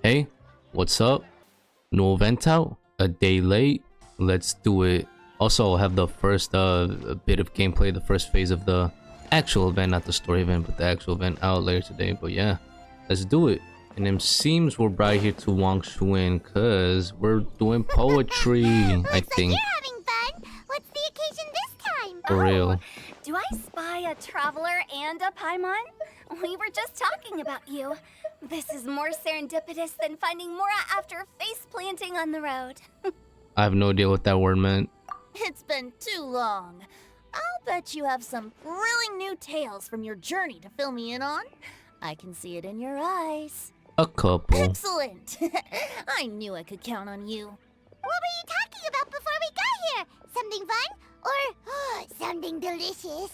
Hey, what's up? New event out? A day late? Let's do it. Also, I'll have the first bit of gameplay, the first phase of the actual event, not the story event, but the actual event out later today. But yeah, let's do it. And it seems we're right here to Wang Shuin because we're doing poetry, I think. Like you're having fun. What's the occasion this time? For real. Do I spy a traveler and a Paimon? We were just talking about you. This is more serendipitous than finding Mora after face planting on the road. I have no idea what that word meant. It's been too long. I'll bet you have some thrilling new tales from your journey to fill me in on. I can see it in your eyes. A couple. Excellent. I knew I could count on you. What were you talking about before we got here? Something fun? Or something delicious?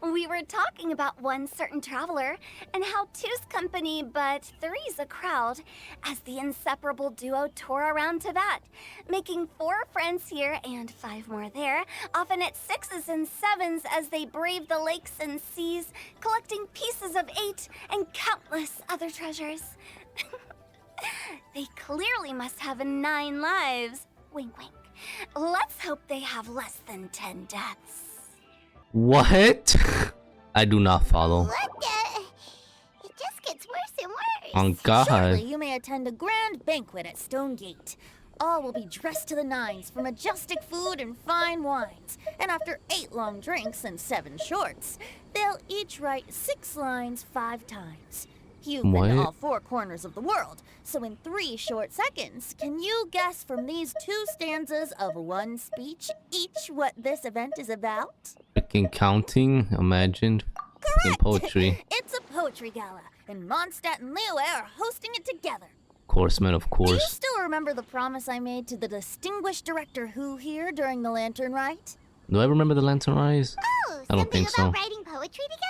We were talking about one certain traveler and how two's company but three's a crowd as the inseparable duo tore around Tibet, making 4 friends here and 5 more there, often at 6s and 7s as they brave the lakes and seas, collecting pieces of 8 and countless other treasures. They clearly must have 9 lives. Wink, wink. Let's hope they have less than 10 deaths. What? I do not follow. What the? It just gets worse and worse. On God. Shortly, you may attend a grand banquet at Stonegate. All will be dressed to the nines for majestic food and fine wines. And after 8 long drinks and 7 shorts, they'll each write 6 lines 5 times. You've been to all 4 corners of the world, so in 3 short seconds, can you guess from these 2 stanzas of 1 speech each what this event is about? Freaking counting, imagine. Correct! Poetry. It's a poetry gala, and Mondstadt and Liyue are hosting it together. Of course, man, of Do you course. still remember the promise I made to the distinguished director Who here during the Lantern Rite? Do I remember the Lantern Rise? Oh, I don't think so. writing poetry together?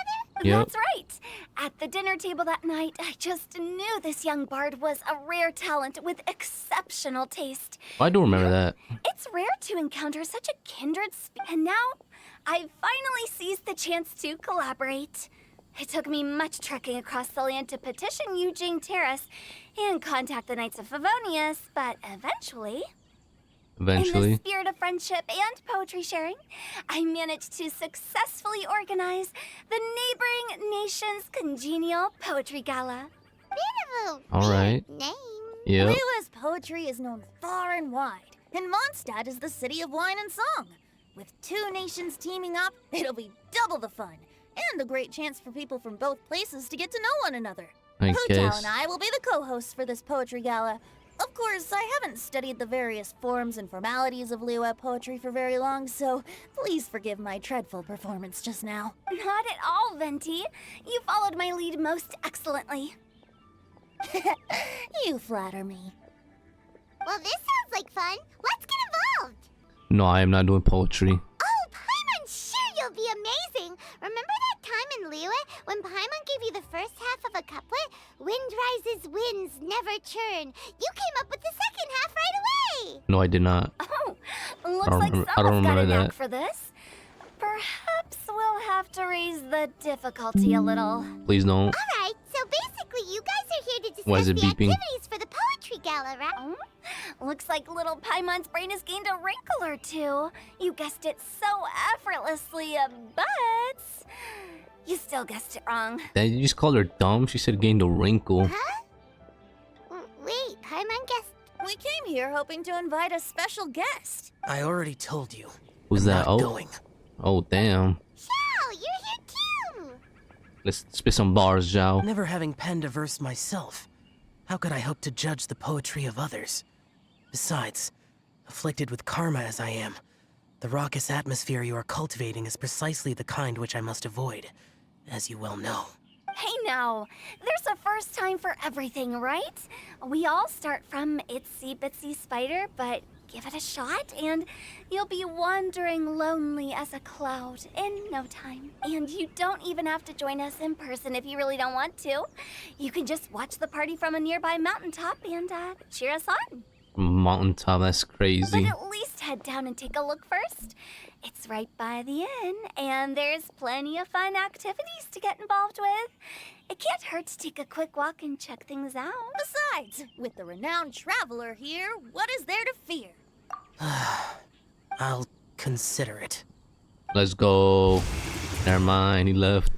Yep. That's right. At the dinner table that night, I just knew this young bard was a rare talent with exceptional taste. I do remember that. It's rare to encounter such a kindred and now I've finally seized the chance to collaborate. It took me much trekking across the land to petition Eugene Terrace and contact the Knights of Favonius, but eventually... In the spirit of friendship and poetry sharing, I managed to successfully organize the neighboring nation's congenial poetry gala. All right. Name. Yep. Liyue's poetry is known far and wide, and Mondstadt is the city of wine and song. With 2 nations teaming up, it'll be double the fun, and a great chance for people from both places to get to know one another. I Hu guess. Tao and I will be the co-hosts for this poetry gala. Of course, I haven't studied the various forms and formalities of Liyue poetry for very long, so please forgive my dreadful performance just now. Not at all, Venti. You followed my lead most excellently. You flatter me. Well, this sounds like fun. Let's get involved. No, I am not doing poetry. Oh, Paimon, sure you'll be amazing. Remember that time in Liyue when Paimon gave you the first half of a couplet? Wind rises, winds never churn. You came up with the second half right away. No, I did not. Oh, looks I don't like remember- I don't someone's got a remember knack that. for this. Perhaps we'll have to raise the difficulty a little. Please don't. All right, so basically you guys are here to discuss Why is it the beeping? activities for the poetry gala, right? Oh, looks like little Paimon's brain has gained a wrinkle or 2. You guessed it so effortlessly, but you still guessed it wrong. Did you just call her dumb? She said gained a wrinkle. Huh? Wait, Paimon guessed. We came here hoping to invite a special guest. I already told you. Who's I'm that? not Oh. going. Oh, damn. Xiao, you're here too. Let's spit some bars, Zhao. Never having penned a verse myself, how could I hope to judge the poetry of others? Besides, afflicted with karma as I am, the raucous atmosphere you are cultivating is precisely the kind which I must avoid, as you well know. Hey now, there's a first time for everything, right? We all start from itsy bitsy spider, but give it a shot and you'll be wandering lonely as a cloud in no time. And you don't even have to join us in person if you really don't want to. You can just watch the party from a nearby mountaintop and cheer us on. Mountaintop, that's But crazy. at least head down and take a look first. It's right by the inn, and there's plenty of fun activities to get involved with. It can't hurt to take a quick walk and check things out. Besides, with the renowned traveler here, what is there to fear? I'll consider it. Let's go. Never mind, he left.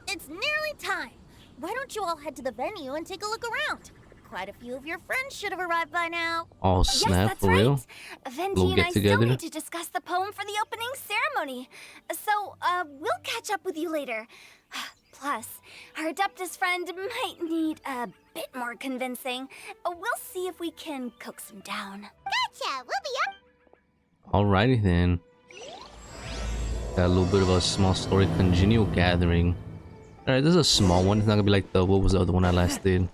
It's nearly time. Why don't you all head to the venue and take a look around? Quite a few of your friends should have arrived by now. Oh Yes, snap, that's for right. real? Venti We'll and get I still together. need to discuss the poem for the opening ceremony. So, we'll catch up with you later. Plus, our Adeptus friend might need a bit more convincing. We'll see if we can coax him down. Gotcha, we'll be up. Alrighty then. Got a little bit of a small story congenial gathering. Alright, this is a small one. It's not gonna be like the what was the other one I last did?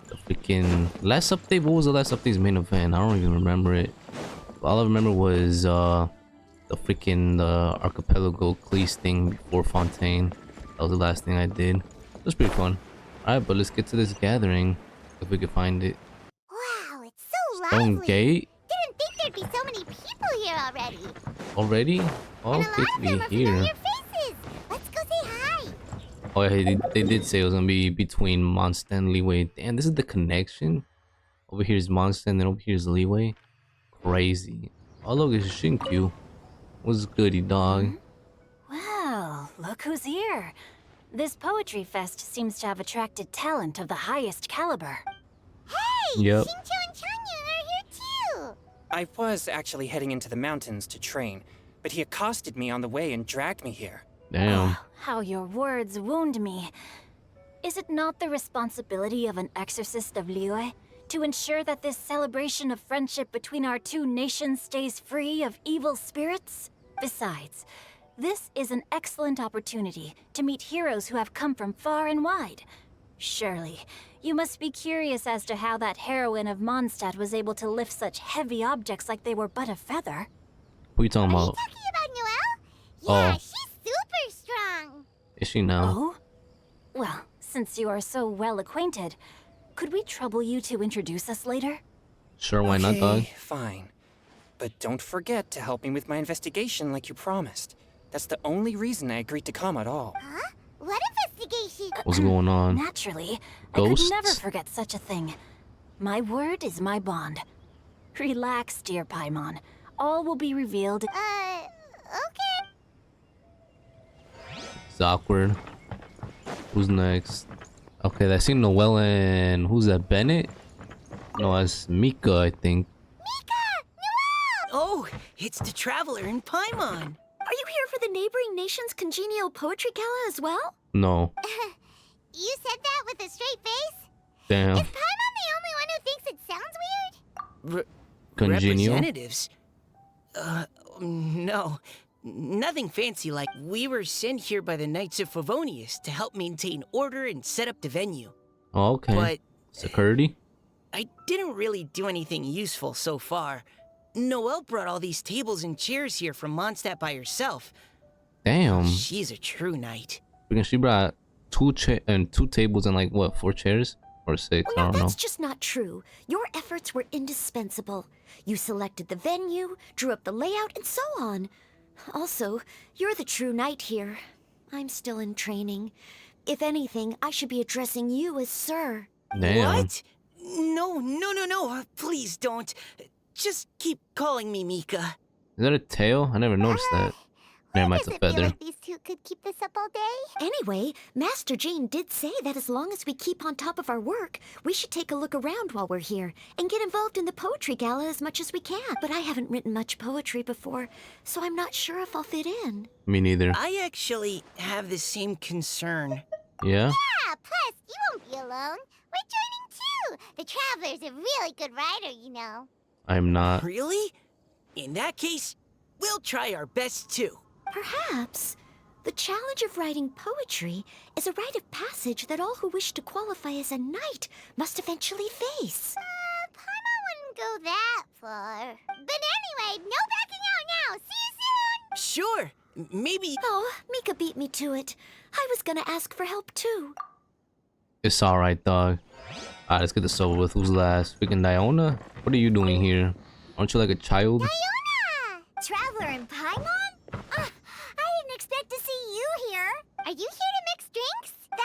The freaking last update. What was the last update's main event? I don't even remember it. All I remember was the freaking archipelago Cleese thing before Fontaine. That was the last thing I did. It was pretty fun. Alright, but let's get to this gathering if we can find it. Wow, it's so Stone lively. Gate Didn't think there'd be so many people here already. already? Oh, And a okay, lot of them are here. familiar faces. Let's go say hi. Oh yeah, they did say it was gonna be between Mondstadt and Leeway. Damn, this is the connection. Over here is Mondstadt, and then over here is Leeway. Crazy. Oh look, it's Shinkyu. What's goody, dog? Well, look who's here. This poetry fest seems to have attracted talent of the highest caliber. Hey, Yep. Shincho and Changyun are here too. I was actually heading into the mountains to train, but he accosted me on the way and dragged me here. Damn. How your words wound me. Is it not the responsibility of an exorcist of Liyue to ensure that this celebration of friendship between our two nations stays free of evil spirits? Besides, this is an excellent opportunity to meet heroes who have come from far and wide. Surely, you must be curious as to how that heroine of Mondstadt was able to lift such heavy objects like they were but a feather. What are you talking Are you about? talking about Noelle? Yeah, Oh. she's super strong. Is she now? Oh? Well, since you are so well acquainted, could we trouble you to introduce us later? Sure, why not, dog? Okay, fine. But don't forget to help me with my investigation like you promised. That's the only reason I agreed to come at all. Huh? What investigation? What's going on? Naturally, Ghosts? I could never forget such a thing. My word is my bond. Relax, dear Paimon. All will be revealed. Okay. It's awkward. Who's next? Okay, I see Noelle and who's that? Bennett? No, that's Mika, I think. Oh, it's the traveler in Paimon. Are you here for the neighboring nation's congenial poetry gala as well? No. You said that with a straight face? Damn. Is Paimon the only one who thinks it sounds weird? Congenial. Representatives? No. Nothing fancy like we were sent here by the Knights of Favonius to help maintain order and set up the venue. Oh, okay. But Security? I didn't really do anything useful so far. Noelle brought all these tables and chairs here from Mondstadt by herself. Damn. She's a true knight. Because she brought two tables and like what, 4 chairs or 6? I Now don't know. that's just not true. Your efforts were indispensable. You selected the venue, drew up the layout, and so on. Also, you're the true knight here. I'm still in training. If anything, I should be addressing you as sir. Damn. What? No. Please don't. Just keep calling me Mika. Is that a tail? I never noticed that. Never mind, Does it's a it feel feather. like these two could keep this up all day? Anyway, Master Jane did say that as long as we keep on top of our work, we should take a look around while we're here and get involved in the poetry gala as much as we can. But I haven't written much poetry before, so I'm not sure if I'll fit in. Me neither. I actually have the same concern. Yeah? Yeah, plus, you won't be alone. We're joining too. The Traveler's a really good writer, you know. I'm not. Really? In that case, we'll try our best too. Perhaps. The challenge of writing poetry is a rite of passage that all who wish to qualify as a knight must eventually face. Paimon wouldn't go that far. But anyway, no backing out now. See you soon. Sure, maybe. Oh, Mika beat me to it. I was gonna ask for help too. It's alright, dog. Alright, let's get this over with. Who's last? Freaking Diona? What are you doing here? Aren't you like a child? Iona! Traveler in Paimon? I didn't expect to see you here. Are you here to mix drinks?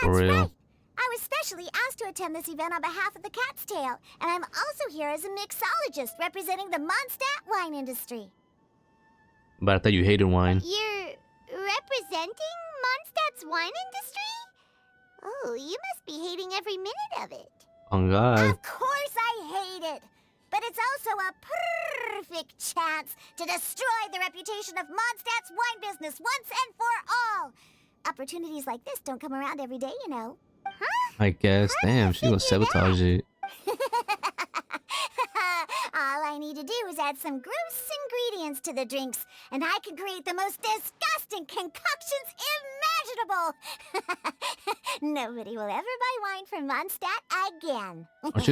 For real. Right. I was specially asked to attend this event on behalf of the Cat's Tail, and I'm also here as a mixologist representing the Mondstadt wine industry. But I thought you hated wine. You're representing Mondstadt's wine industry? Oh, you must be hating every minute of it. Oh God. Of course I hate it. But it's also a perfect chance to destroy the reputation of Mondstadt's wine business once and for all. Opportunities like this don't come around every day, you know. Huh? I guess. Damn, she gonna sabotage it. All I need to do is add some gross ingredients to the drinks, and I can create the most disgusting concoctions imaginable. Nobody will ever buy wine from Mondstadt again. Aren't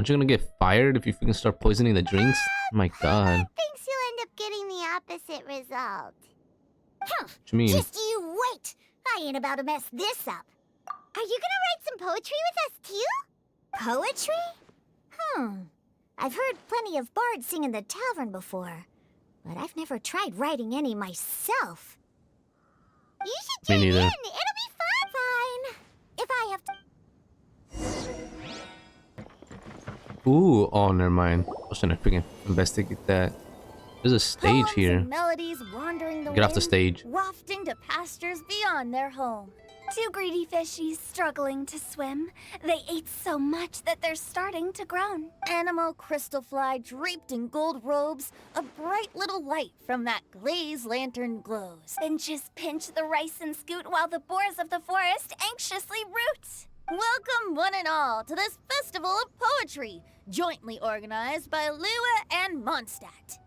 you gonna get fired if you freaking start poisoning the drinks? Oh my God. Thinks you'll end up getting the opposite result. What you mean? Just you wait. I ain't about to mess this up. Are you gonna write some poetry with us too? Poetry? I've heard plenty of bards sing in the tavern before, but I've never tried writing any myself. You should Me join in. neither. It'll be fun. Fine. If I have to. Ooh, oh, never mind. I was trying to freaking investigate that. There's a stage Poems here. and melodies wandering the Get off the wind, stage. wafting to pastures beyond their home. Two greedy fishies struggling to swim. They ate so much that they're starting to groan. Animal crystal fly draped in gold robes, a bright little light from that glazed lantern glows. Finches pinch the rice and scoot while the boars of the forest anxiously root. Welcome one and all to this festival of poetry, jointly organized by Lua and Mondstadt.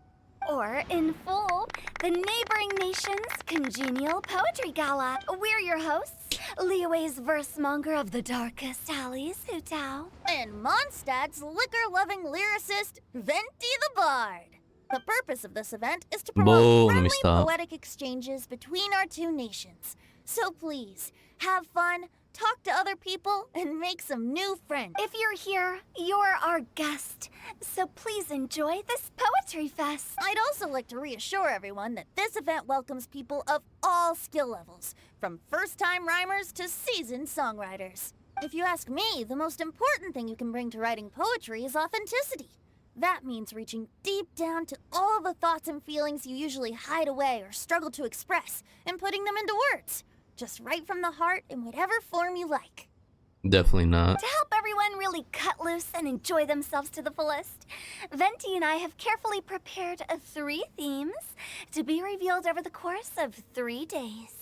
Or, in full, the neighboring nation's congenial poetry gala. We're your hosts, Liyue's verse-monger of the darkest alleys, Hutao. And Mondstadt's liquor-loving lyricist, Venti the Bard. The purpose of this event is to promote Boom, let me friendly stop. poetic exchanges between our two nations. So please, have fun, talk to other people, and make some new friends. If you're here, you're our guest. So please enjoy this poetry fest. I'd also like to reassure everyone that this event welcomes people of all skill levels, from first-time rhymers to seasoned songwriters. If you ask me, the most important thing you can bring to writing poetry is authenticity. That means reaching deep down to all the thoughts and feelings you usually hide away or struggle to express, and putting them into words. Just write from the heart in whatever form you like. Definitely not. To help everyone really cut loose and enjoy themselves to the fullest, Venti and I have carefully prepared 3 themes to be revealed over the course of 3 days.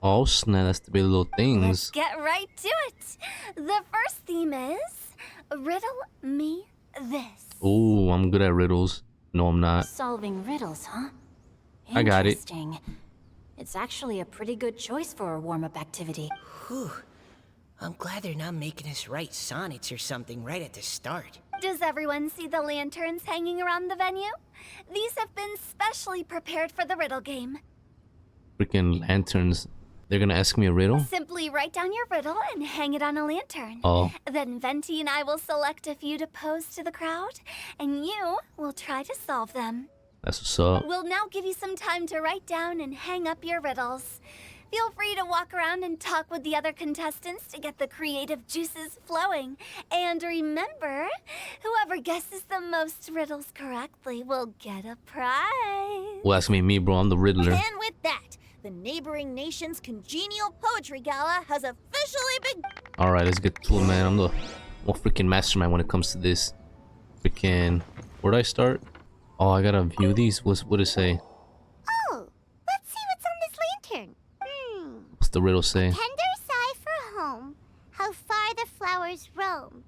Oh snap, that's the big little Let's things. get right to it. The first theme is Riddle Me This. Ooh, I'm good at riddles. No, I'm not. Solving riddles, huh? I got it. Interesting. It's actually a pretty good choice for a warm-up activity. Whew. I'm glad they're not making us write sonnets or something right at the start. Does everyone see the lanterns hanging around the venue? These have been specially prepared for the riddle game. Freaking lanterns. They're gonna ask me a riddle? Simply write down your riddle and hang it on a lantern. Oh. Then Venti and I will select a few to pose to the crowd, and you will try to solve them. That's what's up. We'll now give you some time to write down and hang up your riddles. Feel free to walk around and talk with the other contestants to get the creative juices flowing. And remember, whoever guesses the most riddles correctly will get a prize. Well, ask me, bro. I'm the Riddler. And with that, the neighboring nation's congenial poetry gala has officially begun. Alright, let's get to it, man. I'm the freaking mastermind when it comes to this. Freaking. Where'd I start? Oh, I gotta view these. What'd it say? Oh, let's see what's on this lantern. What's the riddle say? Tender sigh for home, how far the flowers roam.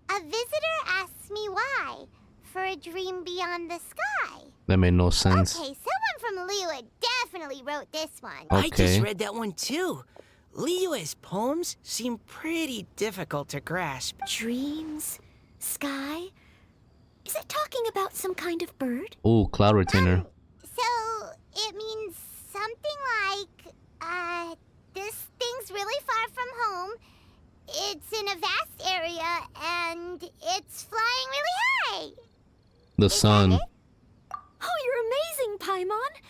A visitor asks me why, for a dream beyond the sky. That made no sense. Okay, someone from Liyue definitely wrote this one. I just Okay. read that one too. Liyue's poems seem pretty difficult to grasp. Dreams? Sky? Is it talking about some kind of bird? Ooh, cloud retainer. So, it means something like, this thing's really far from home. It's in a vast area, and it's flying really high. The sun. Oh, you're amazing, Paimon.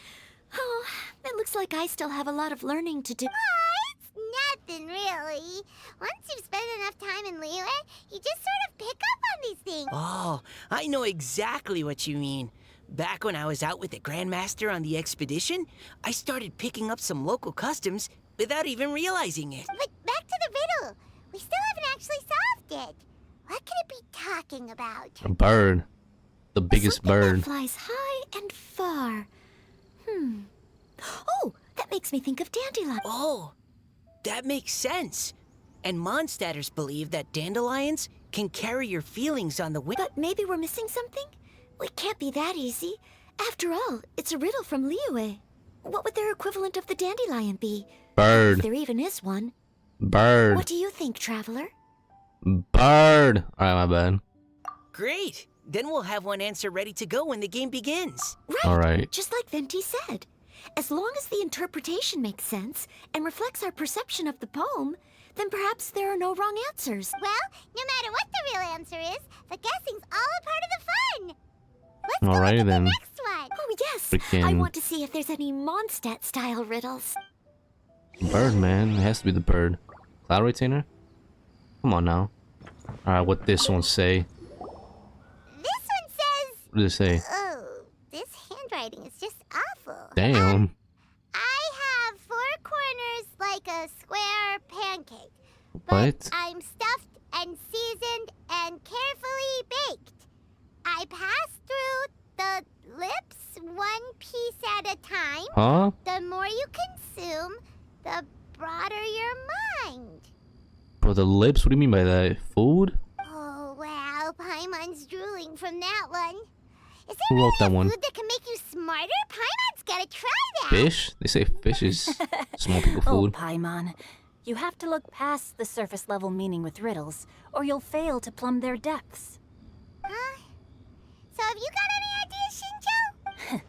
Oh, it looks like I still have a lot of learning to do. It's nothing really. Once you've spent enough time in Liyue, you just sort of pick up on these things. Oh, I know exactly what you mean. Back when I was out with the Grandmaster on the expedition, I started picking up some local customs without even realizing it. But back to the riddle. We still haven't actually solved it. What could it be talking about? A bird. The biggest Something bird. that flies high and far. Oh, that makes me think of dandelion. Oh, that makes sense. And Mondstadters believe that dandelions can carry your feelings on the wind. But maybe we're missing something? It can't be that easy. After all, it's a riddle from Liyue. What would their equivalent of the dandelion be? Bird. If there even is one. Bird. What do you think, Traveler? Bird. Alright, my bad. Great. Then we'll have one answer ready to go when the game begins. Right. Alright. Just like Venti said. As long as the interpretation makes sense and reflects our perception of the poem, then perhaps there are no wrong answers. Well, no matter what the real answer is, the guessing's all a part of the fun. Let's go Alrighty on to then. the next one. Oh, yes. Freaking- I want to see if there's any Mondstadt-style riddles. Bird, man. It has to be the bird. Cloud Retainer? Come on now. Alright, what this one say? This one says, What does it say? oh, this handwriting is just awful. Damn. I have 4 corners like a square pancake. But What? I'm stuffed and seasoned and carefully baked. I pass through the lips one piece at a time. Huh? The more you consume, the broader your mind. Bro, the lips? What do you mean by that? Food? Oh, wow, Paimon's drooling from that one. Is there Who wrote really that a one? food that can make you smarter? Paimon's gotta try that. Fish? They say fish is small people Oh, food. Paimon. You have to look past the surface level meaning with riddles, or you'll fail to plumb their depths. Huh? So have you got any ideas, Shinjo?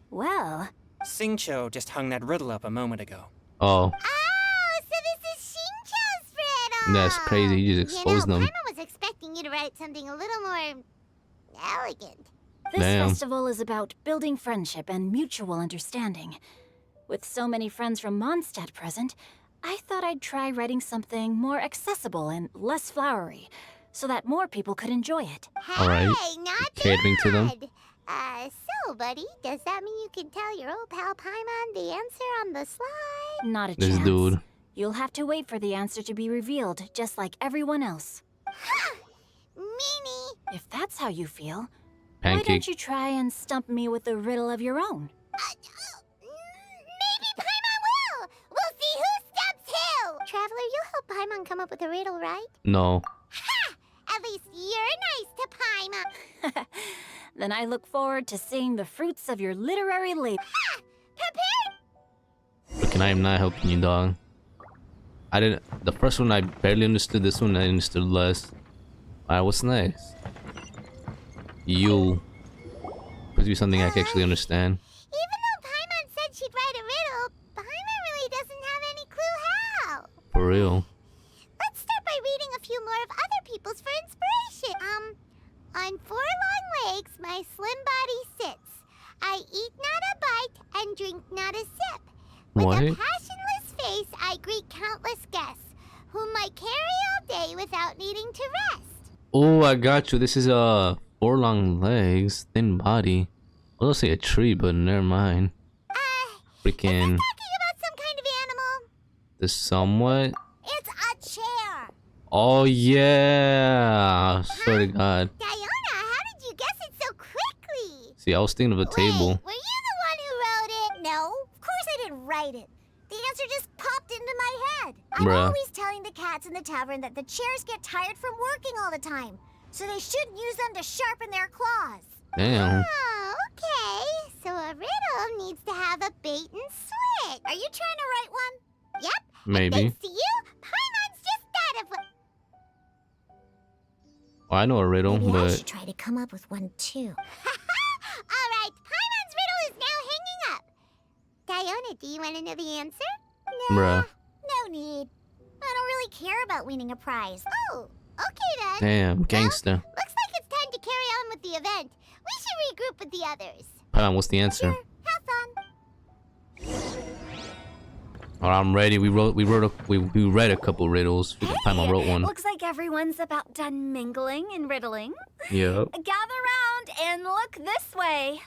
Well, Xingqiu just hung that riddle up a moment ago. Oh, Oh, so this is Shinjo's riddle. that's crazy. You just exposed them. Paimon was expecting you to write something a little more elegant. this Damn. festival is about building friendship and mutual understanding. With so many friends from Mondstadt present, I thought I'd try writing something more accessible and less flowery, so that more people could enjoy it. Hey, All right. not Catering to them. bad. So, buddy, does that mean you can tell your old pal Paimon the answer on the slide? Not a This chance. dude. You'll have to wait for the answer to be revealed, just like everyone else. Meanie. If that's how you feel, why Pancake. don't you try and stump me with a riddle of your own? Maybe Paimon will. We'll see who stumps who. Traveler, you'll help Paimon come up with a riddle, right? No. Ha! At least you're nice to Paimon. Then I look forward to seeing the fruits of your literary labor. Ha! Prepare. Freaking, I am not helping you, dog. I didn't. The first one I barely understood. This one I understood less. Alright, what's next? You. Could be something I can actually understand. Even though Paimon said she'd write a riddle, Paimon really doesn't have any clue how. For real. Let's start by reading a few more of other people's for inspiration. On 4 long legs, my slim body sits. I eat not a bite and drink not a sip. With What? a passionless face, I greet countless guests, whom I carry all day without needing to rest. Oh, I got you. This is 4 long legs, thin body. I was gonna say a tree, but never mind. Freaking. Talking about some kind of animal. The somewhat. It's a chair. Oh yeah. Swear to God. Diona, how did you guess it so quickly? See, I was thinking of a table. Wait, were you the one who wrote it? No, of course I didn't write it. The answer just popped into my head. I'm Bruh. always telling the cats in the tavern that the chairs get tired from working all the time, so they shouldn't use them to sharpen their claws. Damn. Oh, okay. So a riddle needs to have a bait and switch. Are you trying to write one? Yep. Maybe. Thanks to you, Paimon's just thought of one. Well, I know a riddle, Maybe I but should try to come up with one too. All right, Paimon's riddle is now hanging up. Diona, do you want to know the answer? No. Bruh. No need. I don't really care about winning a prize. Oh, okay then. damn, gangster. Looks like it's time to carry on with the event. We should regroup with the others. Hold on, what's the answer? Sure, have fun. Alright, I'm ready. We read a couple riddles. We Paimon wrote one. Looks like everyone's about done mingling and riddling. Yep. Gather round and look this way.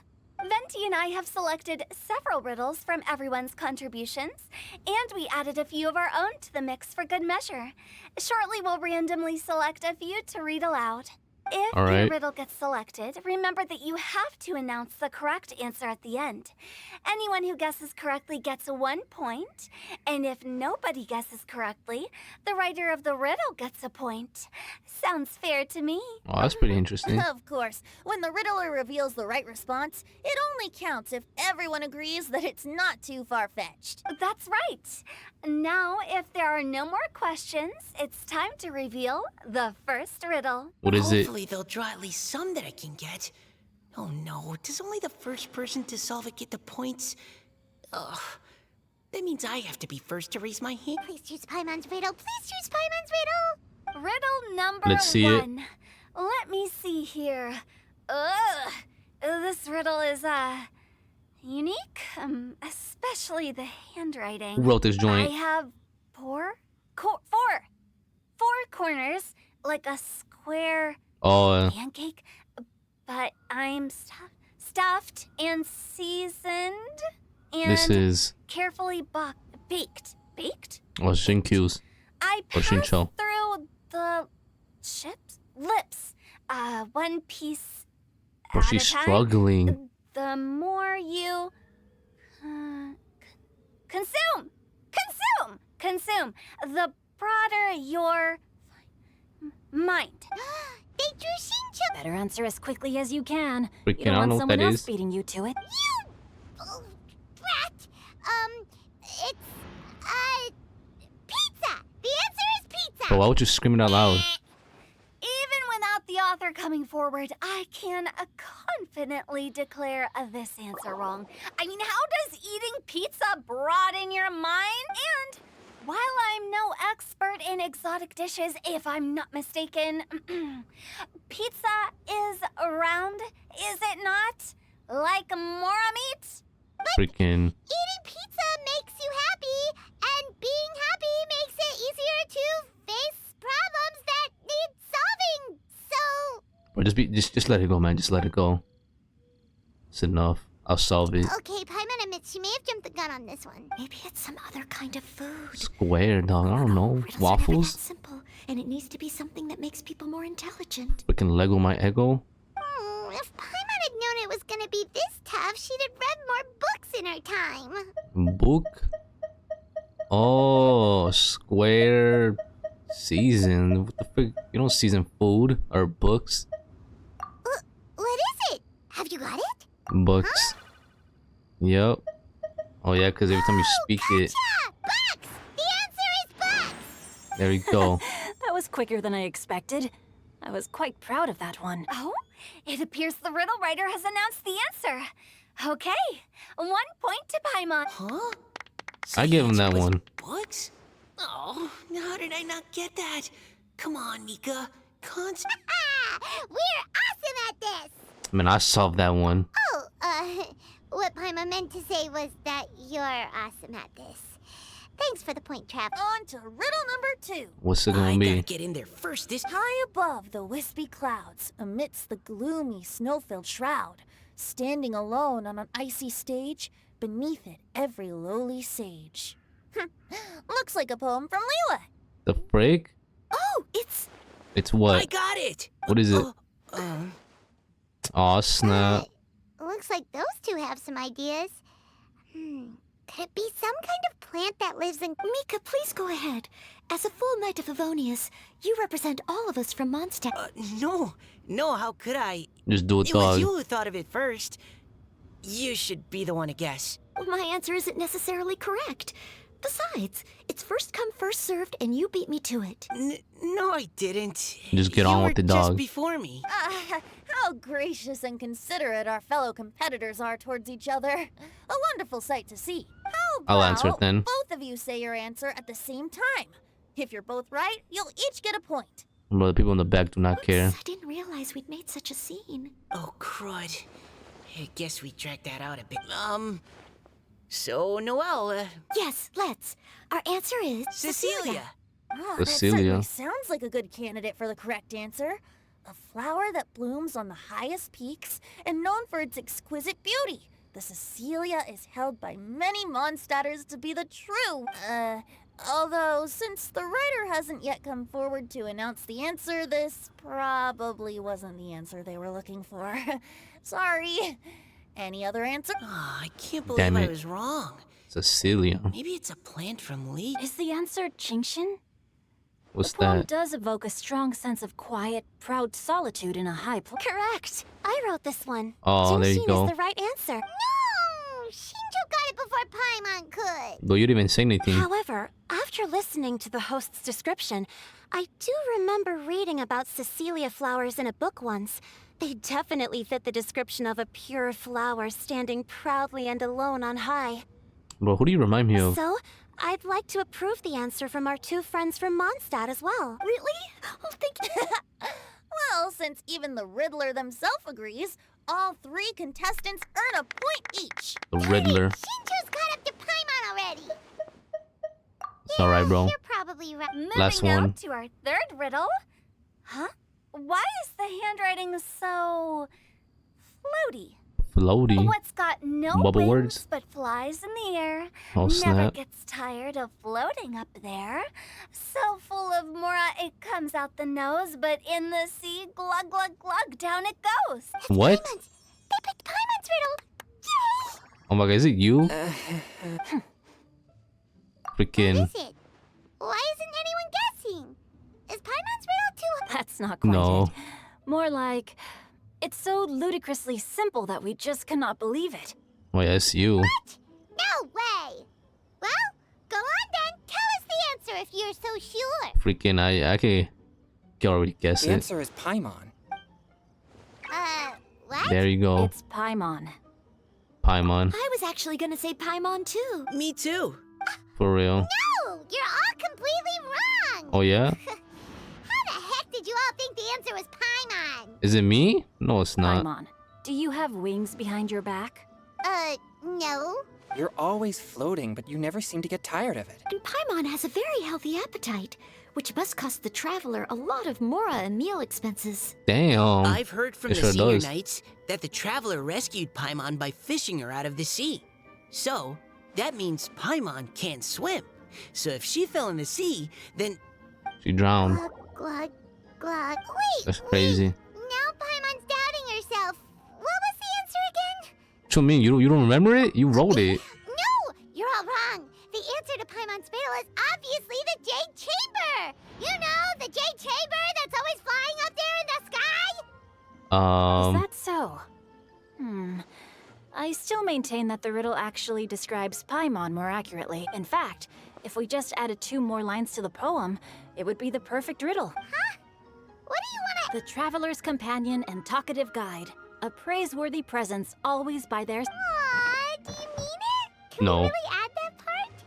Venti and I have selected several riddles from everyone's contributions, and we added a few of our own to the mix for good measure. Shortly, we'll randomly select a few to read aloud. If your riddle gets selected, remember that you have to announce the correct answer at the end. Anyone who guesses correctly gets 1 point, and if nobody guesses correctly, the writer of the riddle gets a point. Sounds fair to me. Oh, that's pretty interesting. Of course, when the riddler reveals the right response, it only counts if everyone agrees that it's not too far-fetched. That's right. Now, if there are no more questions, it's time to reveal the first riddle. What is it? Hopefully they'll draw at least some that I can get. Oh no, does only the first person to solve it get the points? Ugh. That means I have to be first to raise my hand. Please choose Paimon's riddle. Please choose Paimon's riddle. Riddle number Let's see it. 1. Let me see here. Ugh. This riddle is, unique, especially the handwriting. Who wrote this joint? I have four corners, like a square pancake, but I'm stuffed and seasoned and This is carefully baked. Baked? Shinkyu's. I Or passed Shincho. through the lips, one piece Oh, at she's a time. struggling. The more you consume, the broader your mind. They drew Shincho. Better answer as quickly as you can. Freaking, You don't I don't want know what someone that else is. beating you to it. You brat. It's pizza. The answer is pizza. But why would you scream it out loud? Even without the author coming forward, I can confidently declare this answer wrong. I mean, how does eating pizza broaden your mind? And while I'm no expert in exotic dishes, if I'm not mistaken, pizza is round, is it not? Like mora meat? Freaking. Eating pizza makes you happy, and being happy makes it easier to face problems that need solving. So, Or just let it go, man. Just let it go. It's enough. I'll solve it. okay, Paimon admits she may have jumped the gun on this one. Maybe it's some other kind of food. Square, dog. I don't know. Riddles are never that Waffles? simple, and it needs to be something that makes people more intelligent. Freaking Lego my ego. If Paimon had known it was gonna be this tough, she'd have read more books in her time. Book? Oh, square season. What the frick? You don't season food or books. What is it? Have you got it? Books. Yep. Oh yeah, because every time you speak it, Yeah, books! The answer is books! there you go. That was quicker than I expected. I was quite proud of that one. Oh, it appears the riddle writer has announced the answer. Okay, 1 point to Paimon. Huh? I gave him the that answer was one. Books? Oh, how did I not get that? Come on, Mika. We're awesome at this! Man, I solved that one. Oh, what Paimon meant to say was that you're awesome at this. Thanks for the point, Trav. On to riddle number 2. What's it I gonna gotta be? get in there first. This High above the wispy clouds, amidst the gloomy snow-filled shroud, standing alone on an icy stage, beneath it every lowly sage. Looks like a poem from Leela. The frick? Oh, it's It's I what? got it. What is it? Uh, Aw, snap. Looks like those two have some ideas. Could it be some kind of plant that lives in... Mika, please go ahead. As a full knight of Avonius, you represent all of us from Mondstadt. no, how could I? Just do it, It was dog. you who thought of it first. You should be the one to guess. My answer isn't necessarily correct. Besides, it's first come, first served, and you beat me to it. No, I didn't. Just get You on were with the just dog. before me. How gracious and considerate our fellow competitors are towards each other. A wonderful sight to see. How I'll answer it about then. both of you say your answer at the same time? If you're both right, you'll each get a point. Bro, the people in the back do not care. I didn't realize we'd made such a scene. Oh, crud. I guess we dragged that out a bit. So, Noelle, Yes, let's. Our answer is Cecilia. Oh, that Cecilia. certainly sounds like a good candidate for the correct answer. A flower that blooms on the highest peaks and known for its exquisite beauty. The Cecilia is held by many Mondstadters to be the true. Although, since the writer hasn't yet come forward to announce the answer, this probably wasn't the answer they were looking for. Sorry. Any other answer? Oh, I can't believe Damn I it. was wrong. Cecilia. Maybe it's a plant from Lee. Is the answer Genshin? What's The poem that? does evoke a strong sense of quiet, proud solitude in a high place. correct. I wrote this one. Oh, there you Genshin go. is the right answer. No! Shinjo got it before Paimon could. Though you didn't even say anything. However, after listening to the host's description, I do remember reading about Cecilia flowers in a book once. They definitely fit the description of a pure flower standing proudly and alone on high. Bro, who do you remind me of? So, I'd like to approve the answer from our two friends from Mondstadt as well. Really? Oh, thank you. Well, since even the Riddler themselves agrees, all three contestants earn a point each. The Riddler. Shinjo's caught up to Paimon already. It's alright, bro. You're probably right. Moving Last now one. to our third riddle. Huh? Why is the handwriting so floaty? Floaty. What's got no Bubble wings words? but flies in the air, Oh, never snap. gets tired of floating up there. So full of mora it comes out the nose, but in the sea, glug glug glug, down it goes. What? They picked Paimon's riddle. Yay! Oh my god, is it you? Freaking. What is it? Why isn't anyone guessing? Is Paimon's riddle too... That's not quite No. it. More like, it's so ludicrously simple that we just cannot believe it. Oh yeah, it's you. No way! Well, go on then. Tell us the answer if you're so sure. Freaking, I can already guess The it. answer is Paimon. What? There you go. It's Paimon. Paimon. I was actually gonna say Paimon too. Me too. For real. No! You're all completely wrong! Oh yeah? How the heck did you all think the answer was Paimon? Is it me? No, it's not. Paimon, do you have wings behind your back? No. You're always floating, but you never seem to get tired of it. And Paimon has a very healthy appetite, which must cost the traveler a lot of mora and meal expenses. Damn. I've heard from it the sure senior does. knights that the traveler rescued Paimon by fishing her out of the sea. So, that means Paimon can't swim. So if she fell in the sea, then She drowned. Glug, glug, glug. Wait! That's crazy. Now Paimon's doubting herself. What was the answer again? What you mean? You don't remember it? You wrote it. No! You're all wrong. The answer to Paimon's riddle is obviously the Jade Chamber! You know, the Jade Chamber that's always flying up there in the sky? Is that so? I still maintain that the riddle actually describes Paimon more accurately. In fact, if we just added 2 more lines to the poem, it would be the perfect riddle. What do you want to... The traveler's companion and talkative guide, a praiseworthy presence always by their... Aw, do you mean it? Can No. we really add that part?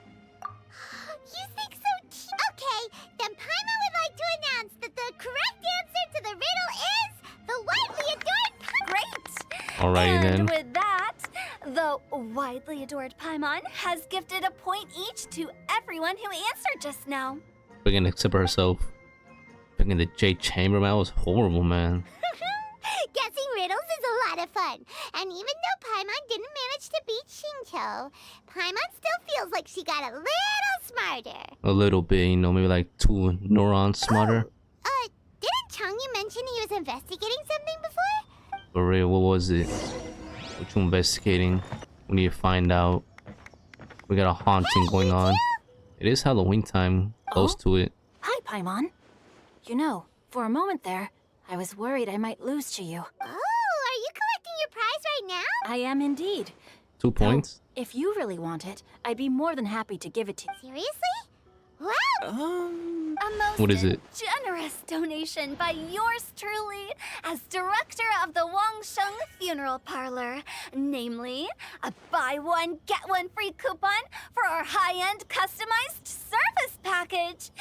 You think so? Okay, then Paimon would like to announce that the correct answer to the riddle is the widely adored Paimon. Great! Alrighty And then. with that, the widely adored Paimon has gifted a point each to everyone who answered just now. Freaking except for herself. Freaking the Jade Chamber, man. That was horrible, man. Guessing riddles is a lot of fun. And even though Paimon didn't manage to beat Shinto, Paimon still feels like she got a little smarter. A little bit, you know, maybe like 2 neurons smarter. Didn't Changyu mention he was investigating something before? For real, what was it? What you investigating? We need to find out. We got a haunting going on. It is Halloween time. Close to it. Hi, Paimon. You know, for a moment there, I was worried I might lose to you. Oh, are you collecting your prize right now? I am indeed. 2 points. If you really want it, I'd be more than happy to give it to you. Seriously? Wow! A most What is it? generous donation by yours truly as director of the Wangsheng Funeral Parlor. Namely, a buy one, get one free coupon for our high-end customized service package.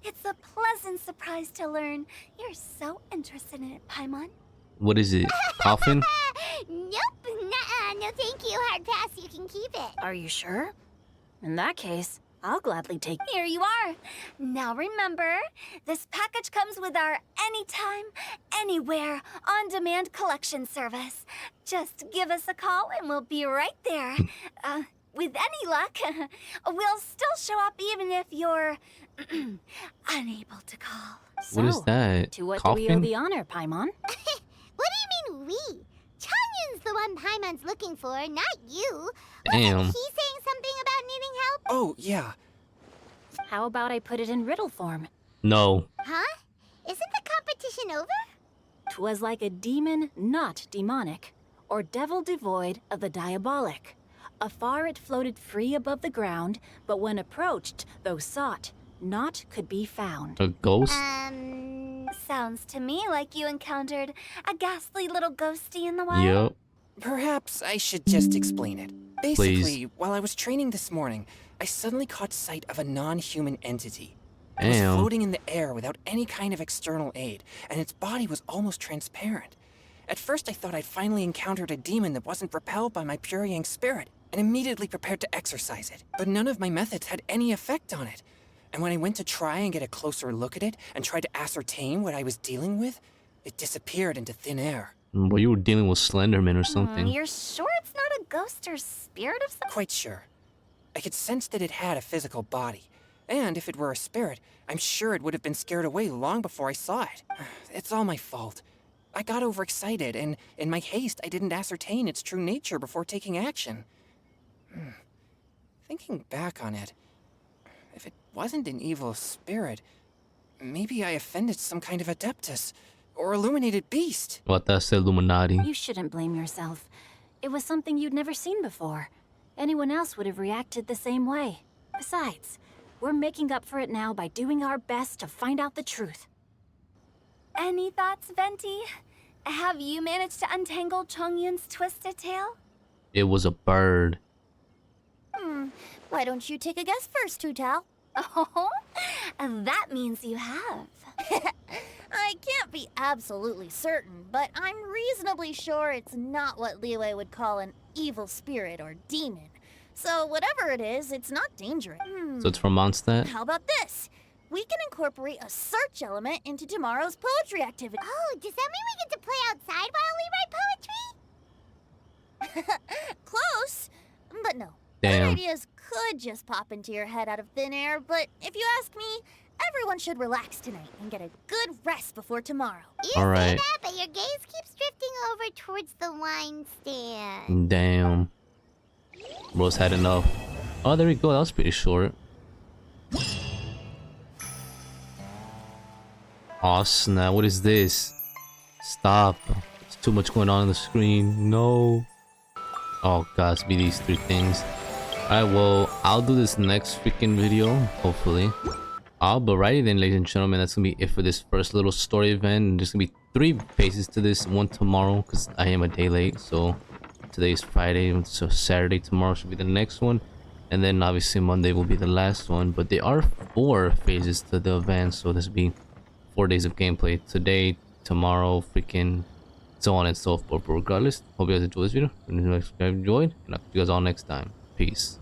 It's a pleasant surprise to learn you're so interested in it, Paimon. What is it? Coffin? Nope, nuh-uh, no thank you. hard pass, you can keep it. Are you sure? In that case, I'll gladly take. Here you are. Now remember, this package comes with our anytime, anywhere, on-demand collection service. Just give us a call and we'll be right there. With any luck, we'll still show up even if you're unable to call. What is So, that? To what do we owe Coughing? the honor, Paimon? What do you mean, we? Chongyun's the one Paimon's looking for, not you. Damn. Wasn't he saying something about needing help? Oh, yeah. How about I put it in riddle form? No. Huh? Isn't the competition over? 'Twas like a demon not demonic, or devil devoid of the diabolic. Afar it floated free above the ground, but when approached, though sought, naught could be found. A ghost? Sounds to me like you encountered a ghastly little ghosty in the wild. Yep. Perhaps I should just explain it. Basically, Please. while I was training this morning, I suddenly caught sight of a non-human entity. It was Damn. floating in the air without any kind of external aid, and its body was almost transparent. At first I thought I'd finally encountered a demon that wasn't repelled by my pure yang spirit, and immediately prepared to exorcise it. But none of my methods had any effect on it. And when I went to try and get a closer look at it and tried to ascertain what I was dealing with, it disappeared into thin air. Well, you were dealing with Slenderman or something. You're sure it's not a ghost or spirit of some? Quite sure. I could sense that it had a physical body. And if it were a spirit, I'm sure it would have been scared away long before I saw it. It's all my fault. I got overexcited, and in my haste, I didn't ascertain its true nature before taking action. Thinking back on it, if it wasn't an evil spirit, maybe I offended some kind of adeptus or illuminated beast. What, that's the Illuminati. You shouldn't blame yourself. It was something you'd never seen before. Anyone else would have reacted the same way. Besides, we're making up for it now by doing our best to find out the truth. Any thoughts, Venti? Have you managed to untangle Chongyun's twisted tail? It was a bird. Why don't you take a guess first, Tutal? Oh, that means you have. I can't be absolutely certain, but I'm reasonably sure it's not what Liyue would call an evil spirit or demon. So whatever it is, it's not dangerous. So it's from Mondstadt? How about this? We can incorporate a search element into tomorrow's poetry activity. Oh, does that mean we get to play outside while we write poetry? Close, but no. Damn. Good ideas could just pop into your head out of thin air, but if you ask me, everyone should relax tonight and get a good rest before tomorrow. You All say right. that, but your gaze keeps drifting over towards the wine stand. Damn. Bro's had enough. Oh, there we go. That was pretty short. Aw, snap. What is this? Stop. There's too much going on the screen. No. Oh, God. It's be these three things. Alright, well, I'll do this next freaking video, hopefully. But righty then, ladies and gentlemen, that's gonna be it for this first little story event. And there's gonna be 3 phases to this, one tomorrow, because I am a day late. So today's Friday, so Saturday, tomorrow should be the next one. And then obviously Monday will be the last one. But there are 4 phases to the event, so this will be 4 days of gameplay. Today, tomorrow, freaking so on and so forth. But regardless, hope you guys enjoyed this video. And if you guys enjoyed, and I'll see you guys all next time. Peace.